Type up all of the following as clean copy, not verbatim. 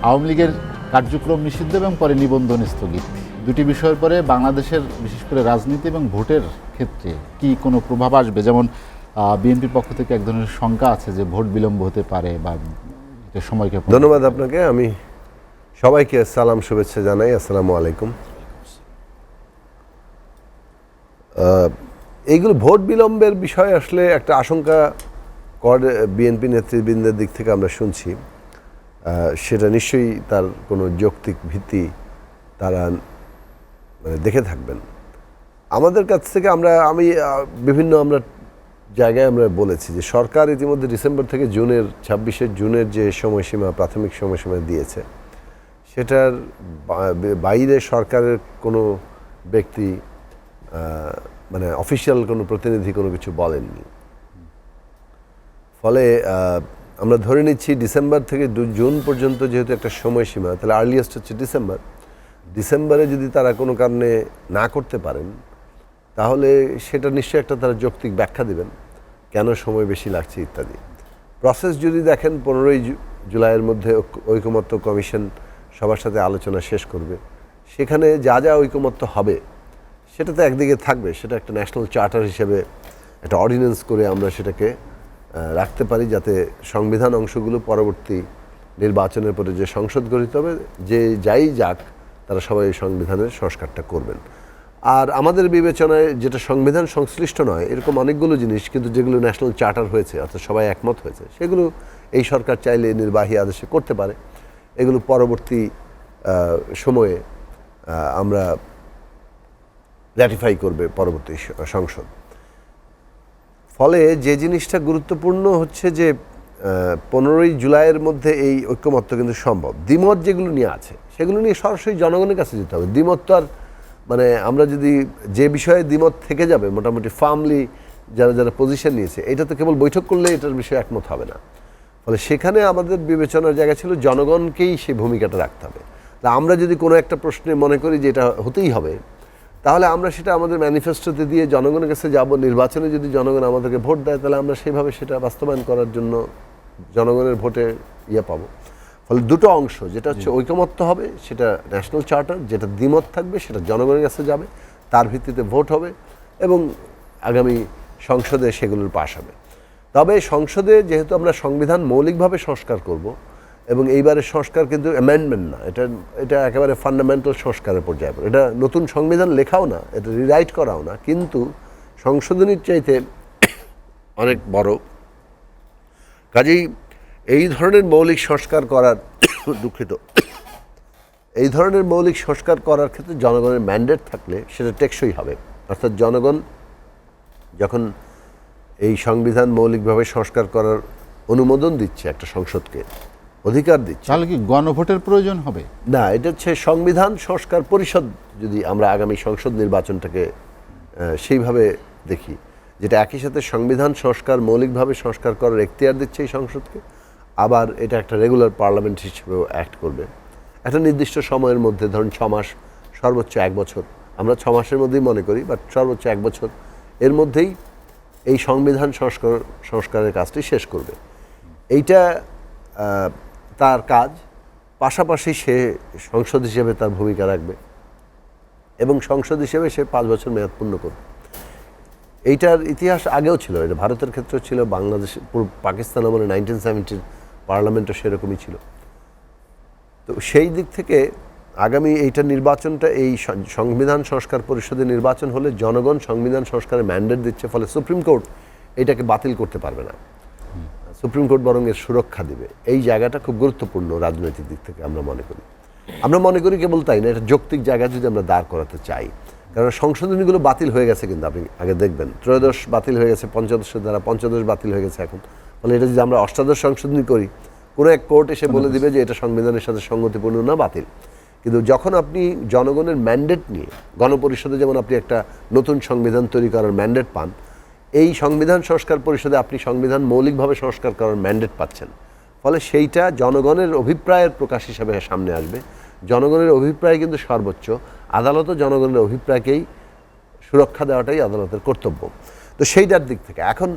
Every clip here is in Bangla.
আওয়ামী লীগের কার্যক্রম নিষিদ্ধ এবং পরে নিবন্ধন স্থগিত, দুটি বিষয়ের পরে বাংলাদেশের বিশেষ করে রাজনীতি এবং ভোটের ক্ষেত্রে কি কোনো প্রভাব আসবে? যেমন বিএনপির পক্ষ থেকে এক ধরনের শঙ্কা আছে যে ভোট বিলম্ব হতে পারে বা সময়কে। ধন্যবাদ আপনাকে। আমি সবাইকে সালাম শুভেচ্ছা জানাই। আসসালামু আলাইকুম। এইগুলো ভোট বিলম্বের বিষয়ে আসলে একটা আশঙ্কা করে বিএনপি নেতৃবৃন্দের দিক থেকে আমরা শুনছি। সেটা নিশ্চয়ই তার কোনো যৌক্তিক ভিত্তি তারা মানে দেখে থাকবেন। আমাদের কাছ থেকে আমি বিভিন্ন জায়গায় আমরা বলেছি যে সরকার ইতিমধ্যে ডিসেম্বর থেকে 26 জুনের যে সময়সীমা, প্রাথমিক সময়সীমা দিয়েছে, সেটার বাইরে সরকারের কোনো ব্যক্তি মানে অফিসিয়াল কোনো প্রতিনিধি কোনো কিছু বলেননি। ফলে আমরা ধরে নিচ্ছি ডিসেম্বর থেকে জুন পর্যন্ত যেহেতু একটা সময়সীমা, তাহলে আর্লিয়েস্ট হচ্ছে ডিসেম্বরে যদি তারা কোনো কারণে না করতে পারেন, তাহলে সেটা নিশ্চয়ই একটা তারা যৌক্তিক ব্যাখ্যা দেবেন কেন সময় বেশি লাগছে ইত্যাদি। প্রসেস যদি দেখেন 15 জুলাইয়ের মধ্যে ঐকমত্য কমিশন সবার সাথে আলোচনা শেষ করবে, সেখানে যা যা ঐকমত্য হবে সেটা তো একদিকে থাকবে, সেটা একটা ন্যাশনাল চার্টার হিসেবে একটা অর্ডিন্যান্স করে আমরা সেটাকে রাখতে পারি, যাতে সংবিধান অংশগুলো পরবর্তী নির্বাচনের পরে যে সংসদ গঠিত হবে, যে যাই যাক তারা সবাই এই সংবিধানের সংস্কারটা করবেন। আর আমাদের বিবেচনায় যেটা সংবিধান সংশ্লিষ্ট নয় এরকম অনেকগুলো জিনিস, কিন্তু যেগুলো ন্যাশনাল চার্টার হয়েছে অর্থাৎ সবাই একমত হয়েছে, সেগুলো এই সরকার চাইলে নির্বাহী আদেশে করতে পারে। এগুলো পরবর্তী সময়ে আমরা র্যাটিফাই করবে পরবর্তী সংসদ। ফলে যে জিনিসটা গুরুত্বপূর্ণ হচ্ছে যে 15 জুলাইয়ের মধ্যে এই ঐক্যমত্য কিন্তু সম্ভব। দ্বিমত যেগুলো নিয়ে আছে সেগুলো নিয়ে সরাসরি জনগণের কাছে যেতে হবে। দ্বিমত তো আর মানে আমরা যদি যে বিষয়ে দ্বিমত থেকে যাবে মোটামুটি ফার্মলি যারা যারা পজিশন নিয়েছে, এটা তো কেবল বৈঠক করলে এটার বিষয়ে একমত হবে না। ফলে সেখানে আমাদের বিবেচনার জায়গা ছিল জনগণকেই সেই ভূমিকাটা রাখতে হবে। তা আমরা যদি কোনো একটা প্রশ্নে মনে করি যে এটা হতেই হবে, তাহলে আমরা সেটা আমাদের ম্যানিফেস্টোতে দিয়ে জনগণের কাছে যাব। নির্বাচনে যদি জনগণ আমাদেরকে ভোট দেয়, তাহলে আমরা সেইভাবে সেটা বাস্তবায়ন করার জন্য জনগণের ভোটে পাবো। ফলে দুটো অংশ, যেটা হচ্ছে ঐকমত্য হবে সেটা ন্যাশনাল চার্টার, যেটা দ্বিমত থাকবে সেটা জনগণের কাছে যাবে, তার ভিত্তিতে ভোট হবে এবং আগামী সংসদে সেগুলোর পাশ হবে। তবে সংসদে যেহেতু আমরা সংবিধান মৌলিকভাবে সংস্কার করব, এবং এইবারের সংস্কার কিন্তু অ্যামেন্ডমেন্ট না, এটা একেবারে ফান্ডামেন্টাল সংস্কারের পর্যায়ে পড়ে। এটা নতুন সংবিধান লেখাও না, এটা রিরাইট করাও না, কিন্তু সংশোধনীর চাইতে অনেক বড়। কাজেই এই ধরনের মৌলিক সংস্কার করার এই ধরনের মৌলিক সংস্কার করার ক্ষেত্রে জনগণের ম্যান্ডেট থাকলে সেটা টেকসই হবে। অর্থাৎ জনগণ যখন এই সংবিধান মৌলিকভাবে সংস্কার করার অনুমোদন দিচ্ছে, একটা সংসদকে অধিকার দিচ্ছে, তাহলে কি গণভোটের প্রয়োজন হবে? না, এটা হচ্ছে সংবিধান সংস্কার পরিষদ। যদি আমরা আগামী সংসদ নির্বাচনটাকে সেইভাবে দেখি, যেটা একই সাথে সংবিধান সংস্কার মৌলিকভাবে সংস্কার করার এখতিয়ার দিচ্ছে এই সংসদকে, আবার এটা একটা রেগুলার পার্লামেন্ট হিসেবেও অ্যাক্ট করবে একটা নির্দিষ্ট সময়ের মধ্যে, ধরুন 6 মাস, সর্বোচ্চ 1 বছর। আমরা 6 মাসের মধ্যেই মনে করি, বাট সর্বোচ্চ 1 বছর এর মধ্যেই এই সংবিধান সংস্কারের কাজটি শেষ করবে। এইটা তার কাজ। পাশাপাশি সে সংসদ হিসেবে তার ভূমিকা রাখবে এবং সংসদ হিসেবে সে 5 বছর মেয়াদ পূর্ণ করবে। এইটার ইতিহাস আগেও ছিল, এটা ভারতের ক্ষেত্রেও ছিল, বাংলাদেশ পাকিস্তান আমলে 1970 পার্লামেন্টও সেরকমই ছিল। তো সেই দিক থেকে আগামী এইটা নির্বাচনটা এই সংবিধান সংস্কার পরিষদের নির্বাচন হলে জনগণ সংবিধান সংস্কারের ম্যান্ডেট দিচ্ছে, ফলে সুপ্রিম কোর্ট এটাকে বাতিল করতে পারবে না। সুপ্রিম কোর্ট বরং এর সুরক্ষা দিবে। এই জায়গাটা খুব গুরুত্বপূর্ণ রাজনৈতিক দিক থেকে আমরা মনে করি। কেবল তাই না, এটা যৌক্তিক জায়গা যদি আমরা দাঁড় করাতে চাই, কারণ সংশোধনীগুলো বাতিল হয়ে গেছে, কিন্তু আপনি আগে দেখবেন 13 বাতিল হয়ে গেছে, 15 দ্বারা 15 বাতিল হয়ে গেছে এখন। ফলে এটা যদি আমরা 18 সংশোধনী করি, কোনো এক কোর্ট এসে বলে দিবে যে এটা সংবিধানের সাথে সঙ্গতিপূর্ণ না, বাতিল। কিন্তু যখন আপনি জনগণের ম্যান্ডেট নিয়ে গণপরিষদে যেমন আপনি একটা নতুন সংবিধান তৈরি করার ম্যান্ডেট পান, এই সংবিধান সংস্কার পরিষদে আপনি সংবিধান মৌলিকভাবে সংস্কার করার ম্যান্ডেট পাচ্ছেন। ফলে সেইটা জনগণের অভিপ্রায়ের প্রকাশ হিসাবে সামনে আসবে। জনগণের অভিপ্রায় কিন্তু সর্বোচ্চ। আদালতও জনগণের অভিপ্রায়কেই সুরক্ষা দেওয়াটাই আদালতের কর্তব্য। তো সেইটার দিক থেকে এখন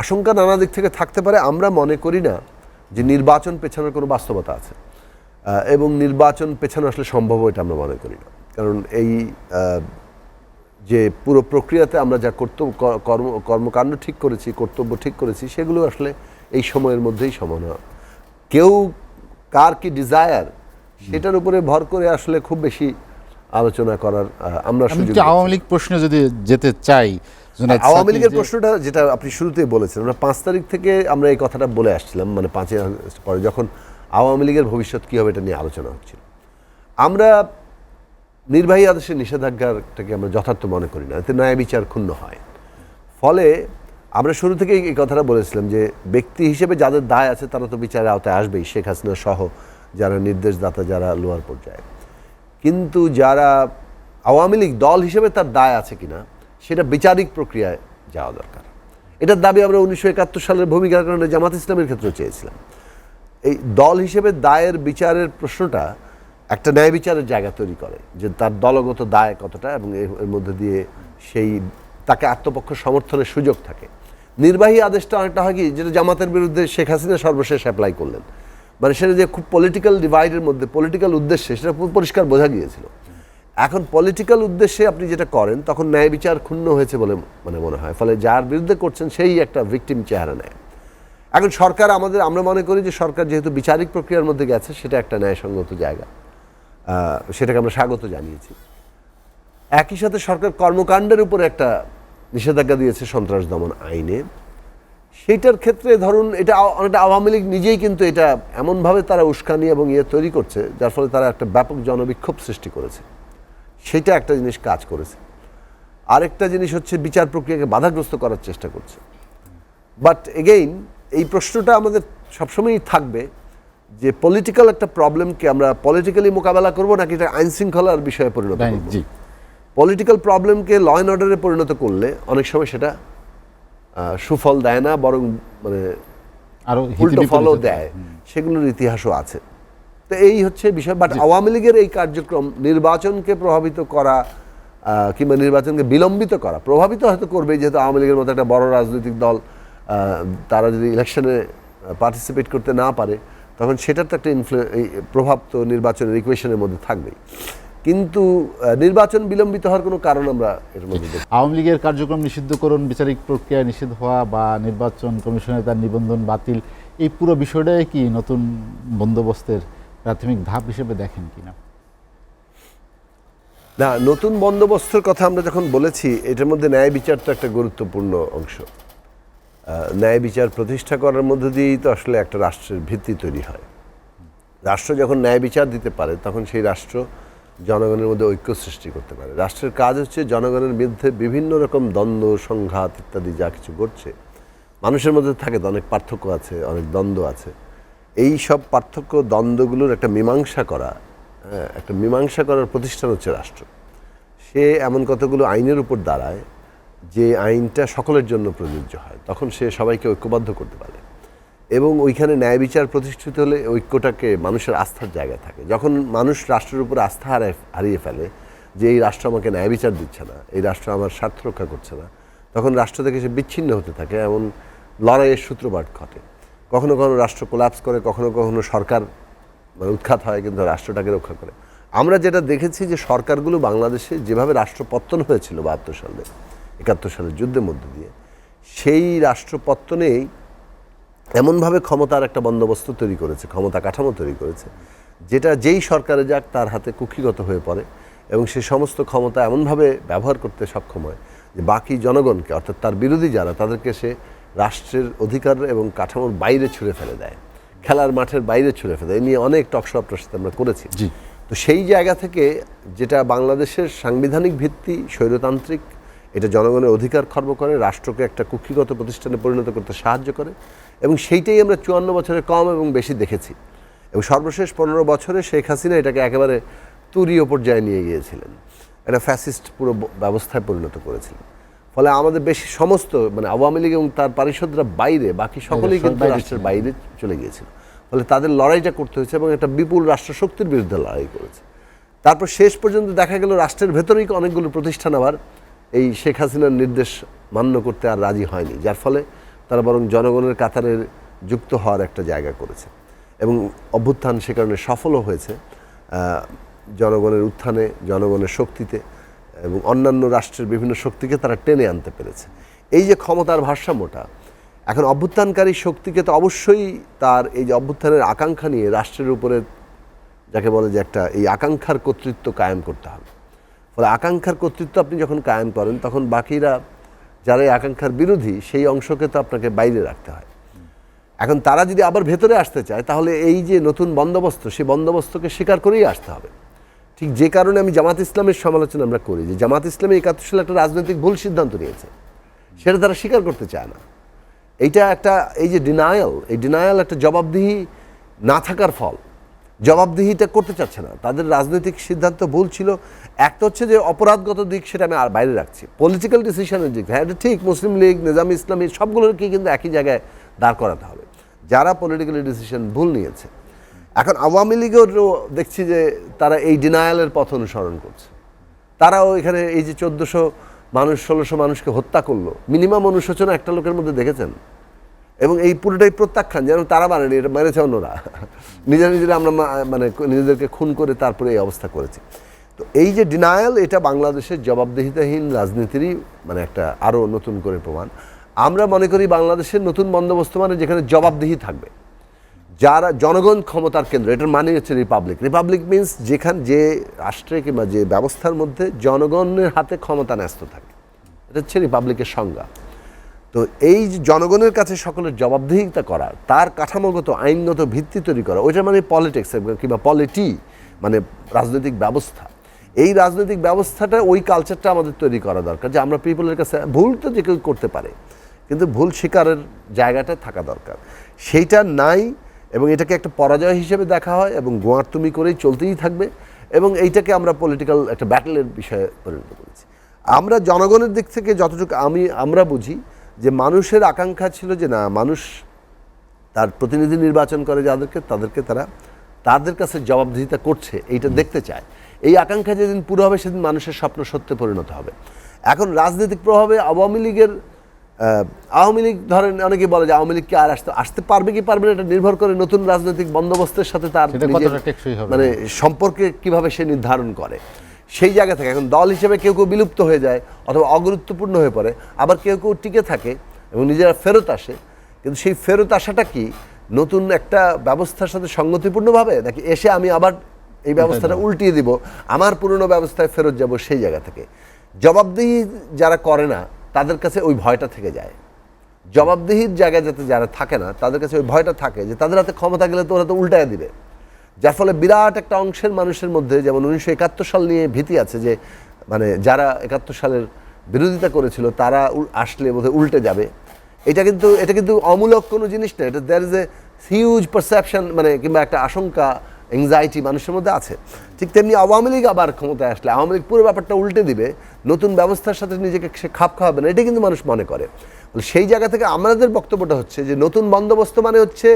আশঙ্কা নানা দিক থেকে থাকতে পারে। আমরা মনে করি না যে নির্বাচন পেছানোর কোনো বাস্তবতা আছে, এবং নির্বাচন পেছানো আসলে সম্ভব এটা আমরা মনে করি না। কারণ এই যে পুরো প্রক্রিয়াতে আমরা যা কর্মকাণ্ড ঠিক করেছি, কর্তব্য ঠিক করেছি, সেগুলো আসলে এই সময়ের মধ্যেই সমানো। কেউ কার কি ডিজায়ার সেটার উপরে ভর করে আসলে খুব বেশি আলোচনা করার আমরা সুযোগ। আওয়ামী লীগ প্রশ্নে যদি যেতে চাই, আওয়ামী লীগের প্রশ্নটা যেটা আপনি শুরুতেই বলেছেন, আমরা 5 তারিখ থেকে আমরা এই কথাটা বলে আসছিলাম, মানে 5 আগস্ট পরে যখন আওয়ামী লীগের ভবিষ্যৎ কী হবে এটা নিয়ে আলোচনা হচ্ছিল। আমরা নির্বাহী আদেশের নিষেধাজ্ঞাটাকে আমরা যথার্থ মনে করি না, এতে ন্যায় বিচার ক্ষুণ্ণ হয়। ফলে আমরা শুরু থেকেই এই কথাটা বলেছিলাম যে ব্যক্তি হিসেবে যাদের দায় আছে তারা তো বিচারের আওতায় আসবেই, শেখ হাসিনা সহ যারা নির্দেশদাতা, যারা লোয়ার পর্যায়ে। কিন্তু যারা আওয়ামী লীগ দল হিসেবে তার দায় আছে কিনা সেটা বিচারিক প্রক্রিয়ায় যাওয়া দরকার। এটার দাবি আমরা 1971 সালের ভূমিকার কারণে জামাত ইসলামের ক্ষেত্রেও চেয়েছিলাম। এই দল হিসেবে দায়ের বিচারের প্রশ্নটা একটা ন্যায় বিচারের জায়গা তৈরি করে, যে তার দলগত দায় কতটা, এবং এর মধ্যে দিয়ে সেই তাকে আত্মপক্ষ সমর্থনের সুযোগ থাকে। নির্বাহী আদেশটা অনেকটা হয় কি, যেটা জামাতের বিরুদ্ধে শেখ হাসিনা সর্বশেষ অ্যাপ্লাই করলেন, মানে সেটা যে খুব পলিটিক্যাল ডিভাইডের মধ্যে পলিটিক্যাল উদ্দেশ্যে, সেটা পরিষ্কার বোঝা গিয়েছিল। এখন পলিটিক্যাল উদ্দেশ্যে আপনি যেটা করেন তখন ন্যায় বিচার ক্ষুণ্ণ হয়েছে বলে মানে মনে হয়। ফলে যার বিরুদ্ধে করছেন সেই একটা ভিকটিম চেহারা নেয়। এখন সরকার আমরা মনে করি যে সরকার যেহেতু বিচারিক প্রক্রিয়ার মধ্যে গেছে, সেটা একটা ন্যায়সঙ্গত জায়গা, সেটাকে আমরা স্বাগত জানিয়েছি। একই সাথে সরকার কর্মকাণ্ডের উপরে একটা নিষেধাজ্ঞা দিয়েছে সন্ত্রাস দমন আইনে। সেইটার ক্ষেত্রে ধরুন এটা অনেকটা আওয়ামী লীগ নিজেই কিন্তু এটা এমনভাবে তারা উস্কানি এবং তৈরি করছে, যার ফলে তারা একটা ব্যাপক জনবিক্ষোভ সৃষ্টি করেছে। সেটা একটা জিনিস কাজ করেছে। আরেকটা জিনিস হচ্ছে বিচার প্রক্রিয়াকে বাধাগ্রস্ত করার চেষ্টা করছে। বাট এগেইন এই প্রশ্নটা আমাদের সবসময়ই থাকবে যে পলিটিক্যাল একটা প্রবলেমকে আমরা পলিটিক্যালি মোকাবেলা করব নাকি এটা আইন শৃঙ্খলার বিষয়ে পরিণত করব। পলিটিক্যাল প্রবলেমকে ল অ্যান্ড অর্ডারে পরিণত করলে অনেক সময় সেটা সুফল দেয় না, বরং মানে আরো উল্টো ফলও দেয়, সেগুলোর ইতিহাসও আছে। তো এই হচ্ছে বিষয়। বাট আওয়ামী লীগের এই কার্যক্রম নির্বাচনকে প্রভাবিত করা কিংবা নির্বাচনকে বিলম্বিত করা, প্রভাবিত হয়তো করবে, যেহেতু আওয়ামী লীগের মতো একটা বড় রাজনৈতিক দল তারা যদি ইলেকশনে পার্টিসিপেট করতে না পারে, তখন সেটার তো একটা প্রভাব তো নির্বাচনের ইকুয়েশনের মধ্যে থাকবেই। কিন্তু নির্বাচন বিলম্বিত হওয়ার কোনো কারণ আমরা এর মধ্যে দেখি। আওয়ামী লীগের কার্যক্রম নিষিদ্ধকরণ, বিচারিক প্রক্রিয়ায় নিষেধ হওয়া বা নির্বাচন কমিশনে তার নিবন্ধন বাতিল, এই পুরো বিষয়টাই কি নতুন বন্দোবস্তের প্রাথমিক ধাপ হিসেবে দেখেন কিনা? না, নতুন বন্দোবস্তের কথা আমরা যখন বলেছি, এটার মধ্যে ন্যায় বিচার তো একটা গুরুত্বপূর্ণ অংশ। ন্যায় বিচার প্রতিষ্ঠা করার মধ্য দিয়েই তো আসলে একটা রাষ্ট্রের ভিত্তি তৈরি হয়। রাষ্ট্র যখন ন্যায় বিচার দিতে পারে তখন সেই রাষ্ট্র জনগণের মধ্যে ঐক্য সৃষ্টি করতে পারে। রাষ্ট্রের কাজ হচ্ছে জনগণের বিরুদ্ধে বিভিন্ন রকম দ্বন্দ্ব, সংঘাত ইত্যাদি যা কিছু ঘটছে, মানুষের মধ্যে থাকে তো অনেক পার্থক্য আছে, অনেক দ্বন্দ্ব আছে। এই সব পার্থক্য দ্বন্দ্বগুলোর একটা মীমাংসা করা, একটা মীমাংসা করার প্রতিষ্ঠান হচ্ছে রাষ্ট্র। সে এমন কতগুলো আইনের উপর দাঁড়ায় যে আইনটা সকলের জন্য প্রযোজ্য হয়, তখন সে সবাইকে ঐক্যবদ্ধ করতে পারে। এবং ওইখানে ন্যায় বিচার প্রতিষ্ঠিত হলে ঐক্যটাকে মানুষের আস্থার জায়গা থাকে। যখন মানুষ রাষ্ট্রের উপর আস্থা হারিয়ে ফেলে যে এই রাষ্ট্র আমাকে ন্যায় বিচার দিচ্ছে না, এই রাষ্ট্র আমার স্বার্থ রক্ষা করছে না, তখন রাষ্ট্র থেকে সে বিচ্ছিন্ন হতে থাকে, এমন লড়াইয়ের সূত্রপাত ঘটে। কখনো কখনো রাষ্ট্র কোলাপস করে, কখনো কখনো সরকার মানে উৎখাত হয়, কিন্তু রাষ্ট্রটাকে রক্ষা করে। আমরা যেটা দেখেছি যে সরকারগুলো বাংলাদেশে যেভাবে রাষ্ট্রপতন হয়েছিল 72 সালে, 71 সালের যুদ্ধের মধ্যে দিয়ে, সেই রাষ্ট্রপতনেই এমনভাবে ক্ষমতার একটা বন্দোবস্ত তৈরি করেছে, ক্ষমতা কাঠামো তৈরি করেছে, যেটা যেই সরকারে যাক তার হাতে কুক্ষিগত হয়ে পড়ে এবং সে সমস্ত ক্ষমতা এমনভাবে ব্যবহার করতে সক্ষম হয় যে বাকি জনগণকে, অর্থাৎ তার বিরোধী যারা, তাদেরকে সে রাষ্ট্রের অধিকার এবং কাঠামোর বাইরে ছুঁড়ে ফেলে দেয়, খেলার মাঠের বাইরে ছুঁড়ে ফেলে দেয়। এই নিয়ে অনেক টকশো আপনার সাথে আমরা করেছি। তো সেই জায়গা থেকে যেটা বাংলাদেশের সাংবিধানিক ভিত্তি স্বৈরতান্ত্রিক, এটা জনগণের অধিকার খর্ব করে, রাষ্ট্রকে একটা কুক্ষিগত প্রতিষ্ঠানে পরিণত করতে সাহায্য করে, এবং সেইটাই আমরা 54 বছরে কম এবং বেশি দেখেছি। এবং সর্বশেষ 15 বছরে শেখ হাসিনা এটাকে একেবারে তুরীয় পর্যায়ে নিয়ে গিয়েছিলেন, একটা ফ্যাসিস্ট পুরো ব্যবস্থায় পরিণত করেছিলেন। ফলে আমাদের বেশি সমস্ত মানে আওয়ামী লীগ এবং তার পারিষদরা বাইরে, বাকি সকলেই কিন্তু রাষ্ট্রের বাইরে চলে গিয়েছিল। ফলে তাদের লড়াইটা করতে হয়েছে এবং একটা বিপুল রাষ্ট্রশক্তির বিরুদ্ধে লড়াই করেছে। তারপর শেষ পর্যন্ত দেখা গেল রাষ্ট্রের ভেতরেই অনেকগুলো প্রতিষ্ঠান আবার এই শেখ হাসিনার নির্দেশ মান্য করতে আর রাজি হয়নি, যার ফলে তারা বরং জনগণের কাতারের যুক্ত হওয়ার একটা জায়গা করেছে এবং অভ্যুত্থান সে কারণে সফলও হয়েছে জনগণের উত্থানে, জনগণের শক্তিতে এবং অন্যান্য রাষ্ট্রের বিভিন্ন শক্তিকে তারা টেনে আনতে পেরেছে। এই যে ক্ষমতার ভারসাম্যটা, এখন অভ্যুত্থানকারী শক্তিকে তো অবশ্যই তার এই যে অভ্যুত্থানের আকাঙ্ক্ষা নিয়ে রাষ্ট্রের উপরে যাকে বলে যে একটা এই আকাঙ্ক্ষার কর্তৃত্ব কায়েম করতে হবে। ফলে আকাঙ্ক্ষার কর্তৃত্ব আপনি যখন কায়েম করেন তখন বাকিরা যারা এই আকাঙ্ক্ষার বিরোধী সেই অংশকে তো আপনাকে বাইরে রাখতে হয়। এখন তারা যদি আবার ভেতরে আসতে চায় তাহলে এই যে নতুন বন্দোবস্ত, সেই বন্দোবস্তকে স্বীকার করেই আসতে হবে। ঠিক যে কারণে আমি জামাত ইসলামের সমালোচনা আমরা করি যে জামাত ইসলামী ৭১ সালে একটা রাজনৈতিক ভুল সিদ্ধান্ত নিয়েছে, সেটা তারা স্বীকার করতে চায় না। এইটা একটা এই যে ডিনায়াল, এই ডিনায়াল একটা জবাবদিহি না থাকার ফল। জবাবদিহিটা করতে চাচ্ছে না, তাদের রাজনৈতিক সিদ্ধান্ত ভুল ছিল। একটা হচ্ছে যে অপরাধগত দিক, সেটা আমি আর বাইরে রাখছি। পলিটিক্যাল ডিসিশনের দিক, হ্যাঁ এটা ঠিক, মুসলিম লীগ, নিজামী ইসলামী সবগুলোকে কিন্তু একই জায়গায় দাঁড় করাতে হবে যারা পলিটিক্যাল ডিসিশন ভুল নিয়েছে। এখন আওয়ামী লীগেরও দেখছি যে তারা এই ডিনায়ালের পথ অনুসরণ করছে। তারাও এখানে এই যে ১৪০০ মানুষ ১৬০০ মানুষকে হত্যা করলো, মিনিমাম অনুশোচনা একটা লোকের মধ্যে দেখেছেন? এবং এই পুরোটাই প্রত্যাখ্যান, যেন তারা মানেনি, এটা মেরেছে অন্যরা, নিজেরা আমরা মানে নিজেদেরকে খুন করে তারপরে এই অবস্থা করেছি। তো এই যে ডিনায়াল, এটা বাংলাদেশের জবাবদিহিতাহীন রাজনীতিরই মানে একটা আরও নতুন করে প্রমাণ। আমরা মনে করি বাংলাদেশের নতুন বন্দোবস্ত মানে যেখানে জবাবদিহি থাকবে, যারা জনগণ ক্ষমতার কেন্দ্র, এটার মানে হচ্ছে রিপাবলিক। রিপাবলিক মিনস যেখানে যে রাষ্ট্রে কিংবা যে ব্যবস্থার মধ্যে জনগণের হাতে ক্ষমতা ন্যস্ত থাকে, এটা হচ্ছে রিপাবলিকের সংজ্ঞা। তো এই যে জনগণের কাছে সকলের জবাবদিহিতা করা, তার কাঠামোগত আইনগত ভিত্তি তৈরি করা, ওইটা মানে পলিটিক্স কিংবা পলিটি মানে রাজনৈতিক ব্যবস্থা। এই রাজনৈতিক ব্যবস্থাটা, ওই কালচারটা আমাদের তৈরি করা দরকার যে আমরা পিপলের কাছে, ভুল তো যে কেউ করতে পারে কিন্তু ভুল স্বীকারের জায়গাটা থাকা দরকার, সেইটা নাই। এবং এটাকে একটা পরাজয় হিসেবে দেখা হয় এবং গোয়ার্তুমি করেই চলতেই থাকবে এবং এইটাকে আমরা পলিটিক্যাল একটা ব্যাটেলের বিষয়ে পরিণত করেছি। আমরা জনগণের দিক থেকে যতটুকু আমরা বুঝি যে মানুষের আকাঙ্ক্ষা ছিল যে না, মানুষ তার প্রতিনিধি নির্বাচন করে যাদেরকে, তাদেরকে তারা তাদের কাছে জবাবদিহিতা করছে, এইটা দেখতে চায়। এই আকাঙ্ক্ষা যেদিন পুরো হবে সেদিন মানুষের স্বপ্ন সত্যে পরিণত হবে। এখন রাজনৈতিক প্রভাবে আওয়ামী লীগ ধরেন, অনেকে বলে যে আওয়ামী লীগ কি আর আসতে পারবে কি পারবে না, এটা নির্ভর করে নতুন রাজনৈতিক বন্দোবস্তের সাথে তার মানে সম্পর্কে কিভাবে সে নির্ধারণ করে। সেই জায়গা থেকে এখন দল হিসেবে কেউ কেউ বিলুপ্ত হয়ে যায় অথবা অগুরুত্বপূর্ণ হয়ে পড়ে, আবার কেউ কেউ টিকে থাকে এবং নিজেরা ফেরত আসে। কিন্তু সেই ফেরত আসাটা কি নতুন একটা ব্যবস্থার সাথে সঙ্গতিপূর্ণভাবে, নাকি এসে আমি আবার এই ব্যবস্থাটা উল্টিয়ে দিব, আমার পুরনো ব্যবস্থায় ফেরত যাব? সেই জায়গা থেকে জবাবদিহি যারা করে না তাদের কাছে ওই ভয়টা থেকে যায়। জবাবদিহির জায়গায় যাতে যারা থাকে না তাদের কাছে ওই ভয়টা থাকে যে তাদের হাতে ক্ষমতা গেলে তো ওরা তো উল্টায় দিবে, যার ফলে বিরাট একটা অংশের মানুষের মধ্যে, যেমন ১৯৭১ সাল নিয়ে ভীতি আছে যে মানে যারা ৭১ সালের বিরোধিতা করেছিল তারা আসলে বোধহয় উল্টে যাবে। এটা কিন্তু অমূলক কোনো জিনিস না, এটা there is a huge perception, মানে কিংবা একটা আশঙ্কা, অ্যাংজাইটি মানুষের মধ্যে আছে। ঠিক তেমনি আওয়ামী লীগ আবার ক্ষমতায় আসলে আওয়ামী লীগ পুরো ব্যাপারটা উল্টে দিবে, নতুন ব্যবস্থার সাথে নিজেকে সে খাপ খাওয়াবে না, এটা কিন্তু মানুষ মনে করে। সেই জায়গা থেকে আমাদের বক্তব্যটা হচ্ছে যে নতুন বন্দোবস্ত মানে হচ্ছে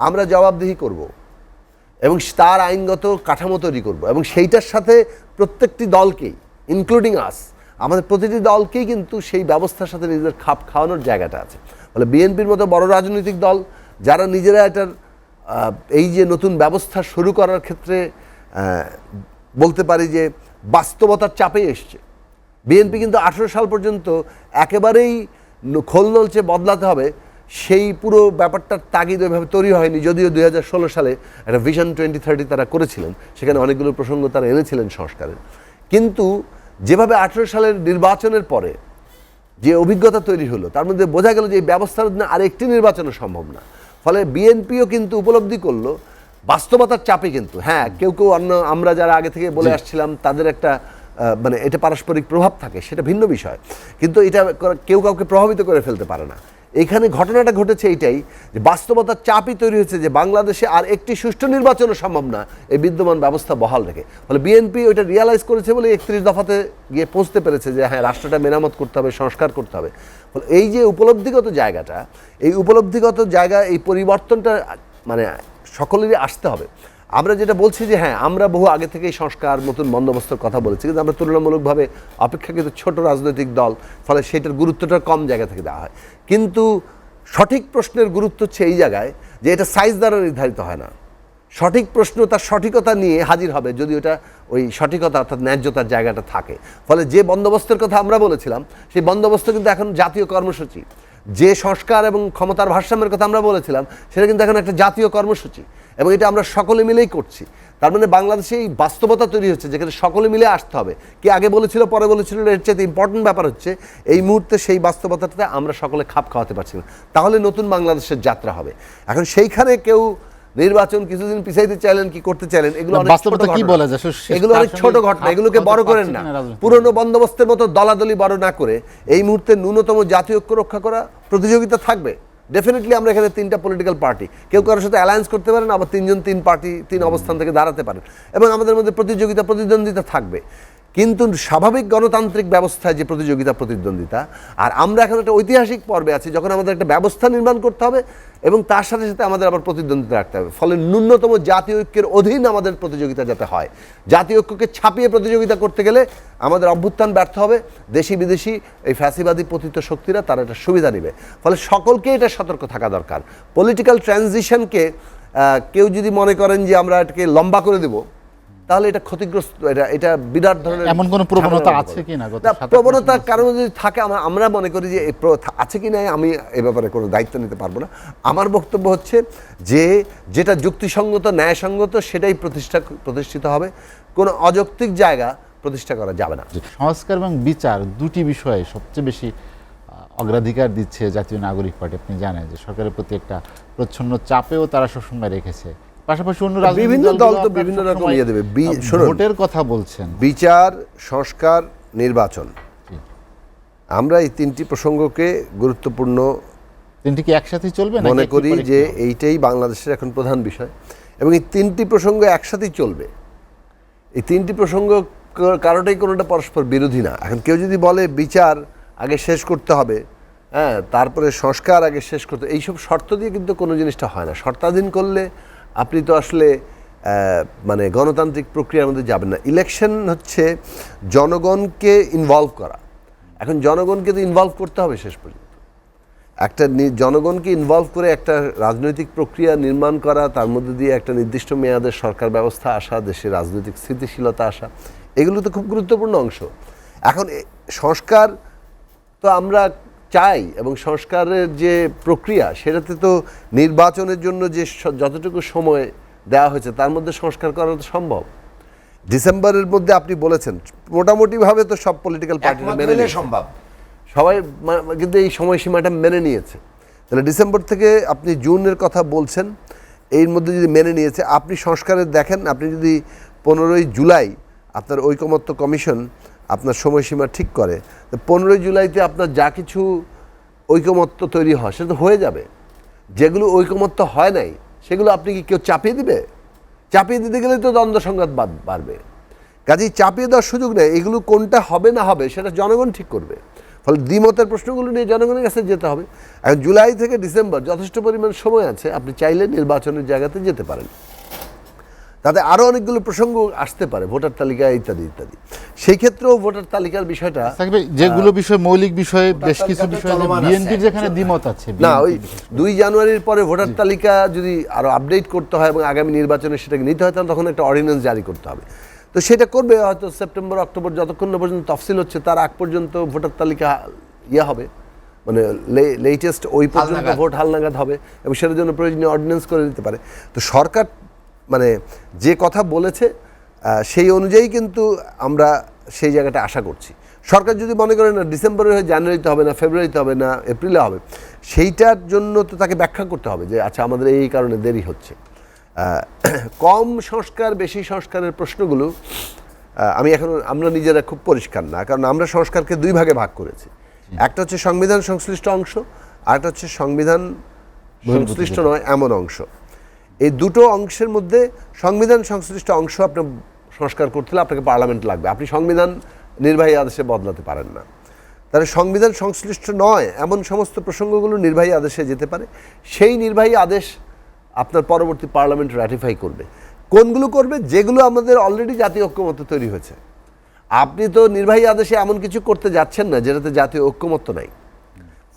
আমরা জবাবদিহি করব এবং তার আইনগত কাঠামো তৈরি করব এবং সেইটার সাথে প্রত্যেকটি দলকেই, ইনক্লুডিং আস, আমাদের প্রতিটি দলকেই কিন্তু সেই ব্যবস্থার সাথে নিজেদের খাপ খাওয়ানোর জায়গাটা আছে। ফলে বিএনপির মতো বড় রাজনৈতিক দল যারা নিজেরা এটার এই যে নতুন ব্যবস্থা শুরু করার ক্ষেত্রে বলতে পারি যে বাস্তবতার চাপে এসছে। বিএনপি কিন্তু ১৮ সাল পর্যন্ত একেবারেই খোল নলচে বদলাতে হবে সেই পুরো ব্যাপারটার তাগিদ ওইভাবে তৈরি হয়নি, যদিও ২০১৬ সালে একটা ভিশন 2030 তারা করেছিলেন, সেখানে অনেকগুলো প্রসঙ্গ তারা এনেছিলেন সংস্কারের। কিন্তু যেভাবে ১৮ সালের নির্বাচনের পরে যে অভিজ্ঞতা তৈরি হলো তার মধ্যে বোঝা গেল যে এই ব্যবস্থার জন্য আরেকটি নির্বাচনও সম্ভব না। ফলে বিএনপিও কিন্তু উপলব্ধি করলো বাস্তবতার চাপে কিন্তু, হ্যাঁ কেউ অন্য আমরা যারা আগে থেকে বলে আসছিলাম তাদের একটা মানে এটা পারস্পরিক প্রভাব থাকে, সেটা ভিন্ন বিষয়, কিন্তু এটা কেউ কাউকে প্রভাবিত করে ফেলতে পারে না। এখানে ঘটনাটা ঘটেছে এইটাই যে বাস্তবতার চাপই তৈরি হয়েছে যে বাংলাদেশে আর একটি সুষ্ঠু নির্বাচনও সম্ভব না এই বিদ্যমান ব্যবস্থা বহাল রেখে। ফলে বিএনপি ওইটা রিয়ালাইজ করেছে বলে ৩১ দফাতে গিয়ে পৌঁছতে পেরেছে যে হ্যাঁ রাষ্ট্রটা মেরামত করতে হবে, সংস্কার করতে হবে। ফলে এই যে উপলব্ধিগত জায়গাটা, এই উপলব্ধিগত জায়গা, এই পরিবর্তনটা মানে সকলেরই আসতে হবে। আমরা যেটা বলছি যে হ্যাঁ আমরা বহু আগে থেকেই সংস্কার, নতুন বন্দোবস্তের কথা বলেছি, কিন্তু আমরা তুলনামূলকভাবে অপেক্ষাকৃত ছোট রাজনৈতিক দল, ফলে সেটার গুরুত্বটা কম জায়গা থেকে দেওয়া হয়। কিন্তু সঠিক প্রশ্নের গুরুত্ব হচ্ছে এই জায়গায় যে এটা সাইজ দ্বারা নির্ধারিত হয় না। সঠিক প্রশ্ন তার সঠিকতা নিয়ে হাজির হবে যদি ওটা ওই সঠিকতা অর্থাৎ ন্যায্যতার জায়গাটা থাকে। ফলে যে বন্দোবস্তের কথা আমরা বলেছিলাম সেই বন্দোবস্ত কিন্তু এখন জাতীয় কর্মসূচি, যে সংস্কার এবং ক্ষমতার ভারসাম্যের কথা আমরা বলেছিলাম সেটা কিন্তু এখন একটা জাতীয় কর্মসূচি, এবং এটা আমরা সকলে মিলেই করছি। তার মানে বাংলাদেশে এই বাস্তবতা তৈরি হচ্ছে যেখানে সকলে মিলে আসতে হবে। কি আগে বলেছিল পরে বলেছিল, এর চেয়ে ইম্পর্টেন্ট ব্যাপার হচ্ছে এই মুহূর্তে সেই বাস্তবতাটাতে আমরা সকলে খাপ খাওয়াতে পারছি না, তাহলে নতুন বাংলাদেশের যাত্রা হবে। এখন সেইখানে কেউ নির্বাচন কিছুদিন পিছাইতে চাইলেন, কি করতে চাইলেন, এগুলো অনেক ছোট ঘটনা, এগুলো অনেক ছোট ঘটনা, এগুলোকে বড় করেন না। পুরনো বন্দোবস্তের মতো দলাদলি বড় না করে এই মুহূর্তে ন্যূনতম জাতীয় ঐক্য রক্ষা করা, প্রতিযোগিতা থাকবে ডেফিনেটলি। আমরা এখানে 3টা পলিটিক্যাল পার্টি, কেউ কারোর সাথে অ্যালায়েন্স করতে পারেন, আবার 3জন 3 পার্টি 3 অবস্থান থেকে দাঁড়াতে পারেন, এবং আমাদের মধ্যে প্রতিযোগিতা প্রতিদ্বন্দ্বিতা থাকবে। কিন্তু স্বাভাবিক গণতান্ত্রিক ব্যবস্থায় যে প্রতিযোগিতা প্রতিদ্বন্দ্বিতা, আর আমরা এখন একটা ঐতিহাসিক পর্বে আছি যখন আমাদের একটা ব্যবস্থা নির্মাণ করতে হবে এবং তার সাথে সাথে আমাদের আবার প্রতিদ্বন্দ্বিতা রাখতে হবে। ফলে ন্যূনতম জাতীয় ঐক্যের অধীন আমাদের প্রতিযোগিতা যাতে হয়। জাতীয় ঐক্যকে ছাপিয়ে প্রতিযোগিতা করতে গেলে আমাদের অভ্যুত্থান ব্যর্থ হবে, দেশি বিদেশি এই ফ্যাসিবাদী পতিত শক্তিরা তারা এটা সুবিধা নেবে। ফলে সকলকে এটা সতর্ক থাকা দরকার। পলিটিক্যাল ট্রানজিশনকে কেউ যদি মনে করেন যে আমরা এটাকে লম্বা করে দেব, তাহলে এটা ক্ষতিগ্রস্ত, এটা বিরাট ধরনের এমন কোনো প্রবণতা আছে কিনা? প্রবণতার কারণে যদি থাকে আমরা মনে করি যে আছে কি না আমি এ ব্যাপারে কোনো দায়িত্ব নিতে পারবো না। আমার বক্তব্য হচ্ছে যে যেটা যুক্তিসঙ্গত ন্যায়সঙ্গত সেটাই প্রতিষ্ঠিত হবে, কোনো অযৌক্তিক জায়গা প্রতিষ্ঠা করা যাবে না। সংস্কার এবং বিচার দুটি বিষয়ে সবচেয়ে বেশি অগ্রাধিকার দিচ্ছে জাতীয় নাগরিক পার্টি। আপনি জানেন যে সরকারের প্রতি একটা প্রচ্ছন্ন চাপেও তারা সবসময় রেখেছে, পাশাপাশি অন্য বিভিন্ন দল তো বিভিন্ন রকম ইয়ে দেবে। ভোটের কথা বলছেন, বিচার, সংস্কার, নির্বাচন, আমরা এই 3টি প্রসঙ্গকে গুরুত্বপূর্ণ, 3টি কি একসাথেই চলবে মনে করি যে এইটাই বাংলাদেশের এখন প্রধান বিষয়, এবং এই 3টি প্রসঙ্গ একসাথেই চলবে। এই 3টি প্রসঙ্গ কারোটাই কোনোটা পরস্পর বিরোধী না। এখন কেউ যদি বলে বিচার আগে শেষ করতে হবে, হ্যাঁ, তারপরে সংস্কার আগে শেষ করতে, এইসব শর্ত দিয়ে কিন্তু কোনো জিনিসটা হয় না। শর্তাধীন করলে আপনি তো আসলে মানে গণতান্ত্রিক প্রক্রিয়ার মধ্যে যাবেন না। ইলেকশন হচ্ছে জনগণকে ইনভলভ করা। এখন জনগণকে তো ইনভলভ করতে হবে শেষ পর্যন্ত। একটা জনগণকে ইনভলভ করে একটা রাজনৈতিক প্রক্রিয়া নির্মাণ করা, তার মধ্যে দিয়ে একটা নির্দিষ্ট মেয়াদের সরকার ব্যবস্থা আসা, দেশের রাজনৈতিক স্থিতিশীলতা আসা, এগুলো তো খুব গুরুত্বপূর্ণ অংশ। এখন সংস্কার তো আমরা চাই, এবং সংস্কারের যে প্রক্রিয়া সেটাতে তো নির্বাচনের জন্য যে যতটুকু সময় দেওয়া হয়েছে তার মধ্যে সংস্কার করা তো সম্ভব। ডিসেম্বরের মধ্যে আপনি বলেছেন মোটামুটিভাবে তো সব পলিটিক্যাল পার্টিরা মেনে নিয়ে সম্ভব, সবাই কিন্তু এই সময়সীমাটা মেনে নিয়েছে। তাহলে ডিসেম্বর থেকে আপনি জুনের কথা বলছেন, এর মধ্যে যদি মেনে নিয়েছে, আপনি সংস্কারের দেখেন, আপনি যদি 15ই জুলাই আপনার ঐকমত্য কমিশন আপনার সময়সীমা ঠিক করে, 15ই জুলাইতে আপনার যা কিছু ঐকমত্য তৈরি হয় সেটা তো হয়ে যাবে। যেগুলো ঐকমত্য হয় নাই সেগুলো আপনি কি কেউ চাপিয়ে দিবে? চাপিয়ে দিতে গেলে তো দ্বন্দ্ব সংঘাত বাড়বে। কাজেই চাপিয়ে দেওয়ার সুযোগ নেই। এগুলো কোনটা হবে না হবে সেটা জনগণ ঠিক করবে। ফলে দ্বিমতের প্রশ্নগুলো নিয়ে জনগণের কাছে যেতে হবে। এখন জুলাই থেকে ডিসেম্বর যথেষ্ট পরিমাণ সময় আছে, আপনি চাইলে নির্বাচনের জায়গাতে যেতে পারেন। তাতে আরও অনেকগুলো প্রসঙ্গ আসতে পারে, ভোটার তালিকা ইত্যাদি ইত্যাদি। সেই ক্ষেত্রেও ভোটার তালিকার বিষয়টা, যেগুলো বিষয় মৌলিক বিষয়ে বেশ কিছু বিষয় বিএনপির যেখানে দ্বিমত আছে না, ওই 2 জানুয়ারির পরে ভোটার তালিকা যদি আরও আপডেট করতে হয় এবং আগামী নির্বাচনে সেটাকে নিতে হয়, তাহলে তখন একটা অর্ডিন্যান্স জারি করতে হবে। তো সেটা করবে হয়তো সেপ্টেম্বর অক্টোবর, যতক্ষণ না পর্যন্ত তফসিল হচ্ছে তার আগ পর্যন্ত ভোটার তালিকা হবে, মানে লেটেস্ট ওই পর্যন্ত ভোট হালনাগাদ হবে, এবং সেটার জন্য প্রয়োজনীয় অর্ডিন্যান্স করে দিতে পারে। তো সরকার মানে যে কথা বলেছে সেই অনুযায়ী কিন্তু আমরা সেই জায়গাটা আশা করছি। সরকার যদি মনে করে না ডিসেম্বরে হয়, জানুয়ারিতে হবে না, ফেব্রুয়ারিতে হবে না, এপ্রিলে হবে, সেইটার জন্য তো তাকে ব্যাখ্যা করতে হবে যে আচ্ছা আমাদের এই কারণে দেরি হচ্ছে। কম সংস্কার বেশি সংস্কারের প্রশ্নগুলো আমরা নিজেরা খুব পরিষ্কার না, কারণ আমরা সংস্কারকে 2 ভাগে ভাগ করেছি। একটা হচ্ছে সংবিধান সংশ্লিষ্ট অংশ, আর একটা হচ্ছে সংবিধান সংশ্লিষ্ট নয় এমন অংশ। এই দুটো অংশের মধ্যে সংবিধান সংশ্লিষ্ট অংশ আপনার সংস্কার করতে হলে আপনাকে পার্লামেন্ট লাগবে। আপনি সংবিধান নির্বাহী আদেশে বদলাতে পারেন না। তাহলে সংবিধান সংশ্লিষ্ট নয় এমন সমস্ত প্রসঙ্গগুলো নির্বাহী আদেশে যেতে পারে। সেই নির্বাহী আদেশ আপনার পরবর্তী পার্লামেন্ট রাটিফাই করবে। কোনগুলো করবে? যেগুলো আমাদের অলরেডি জাতীয় ঐক্যমত্য তৈরি হয়েছে। আপনি তো নির্বাহী আদেশে এমন কিছু করতে যাচ্ছেন না যেটাতে জাতীয় ঐক্যমত্য নাই।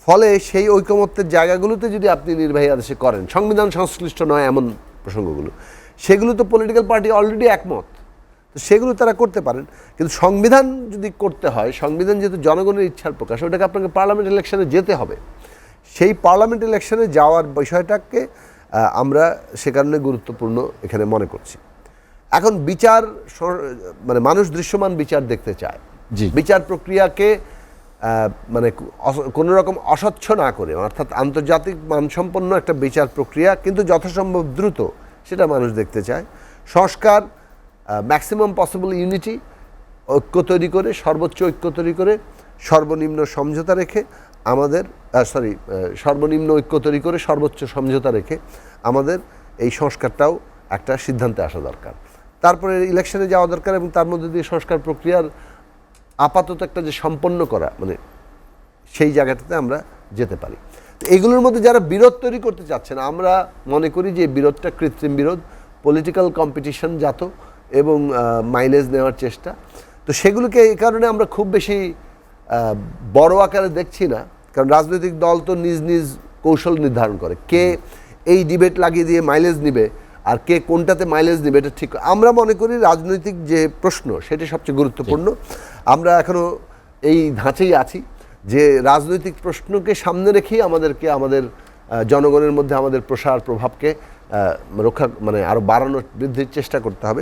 ফলে সেই ঐকমত্যের জায়গাগুলোতে যদি আপনি নির্বাহী আদেশে করেন, সংবিধান সংশ্লিষ্ট নয় এমন প্রসঙ্গগুলো, সেগুলো তো পলিটিক্যাল পার্টি অলরেডি একমত, তো সেগুলো তারা করতে পারেন। কিন্তু সংবিধান যদি করতে হয়, সংবিধান যেহেতু জনগণের ইচ্ছার প্রকাশ, ওটাকে আপনাকে পার্লামেন্ট ইলেকশনে যেতে হবে। সেই পার্লামেন্ট ইলেকশনে যাওয়ার বিষয়টাকে আমরা সে কারণে গুরুত্বপূর্ণ এখানে মনে করছি। এখন বিচার, মানে মানুষ দৃশ্যমান বিচার দেখতে চায়, বিচার প্রক্রিয়াকে মানে কোনো রকম অস্বচ্ছ না করে, অর্থাৎ আন্তর্জাতিক মানসম্পন্ন একটা বিচার প্রক্রিয়া কিন্তু যথাসম্ভব দ্রুত, সেটা মানুষ দেখতে চায়। সংস্কার, ম্যাক্সিমাম পসিবল ইউনিটি, ঐক্য তৈরি করে, সর্বোচ্চ ঐক্য তৈরি করে, সর্বনিম্ন সমঝোতা রেখে আমাদের সর্বনিম্ন ঐক্য তৈরি করে সর্বোচ্চ সমঝোতা রেখে আমাদের এই সংস্কারটাও একটা সিদ্ধান্তে আসা দরকার। তারপরে ইলেকশনে যাওয়া দরকার এবং তার মধ্যে দিয়ে সংস্কার প্রক্রিয়ার আপাতত একটা যে সম্পন্ন করা, মানে সেই জায়গাটাতে আমরা যেতে পারি। এগুলোর মধ্যে যারা বিরোধ তৈরি করতে চাচ্ছেন, আমরা মনে করি যে বিরোধটা কৃত্রিম বিরোধ, পলিটিক্যাল কম্পিটিশন জাত এবং মাইলেজ নেওয়ার চেষ্টা। তো সেগুলোকে এই কারণে আমরা খুব বেশি বড় আকারে দেখছি না, কারণ রাজনৈতিক দল তো নিজ নিজ কৌশল নির্ধারণ করে, কে এই ডিবেট লাগিয়ে দিয়ে মাইলেজ নিবে আর কে কোনটাতে মাইলেজ নেবে এটা ঠিক। আমরা মনে করি রাজনৈতিক যে প্রশ্ন সেটা সবচেয়ে গুরুত্বপূর্ণ। আমরা এখনও এই ধাঁচেই আছি যে রাজনৈতিক প্রশ্নকে সামনে রেখেই আমাদেরকে আমাদের জনগণের মধ্যে আমাদের প্রসার প্রভাবকে রক্ষা, মানে আরও বাড়ানোর বৃদ্ধির চেষ্টা করতে হবে।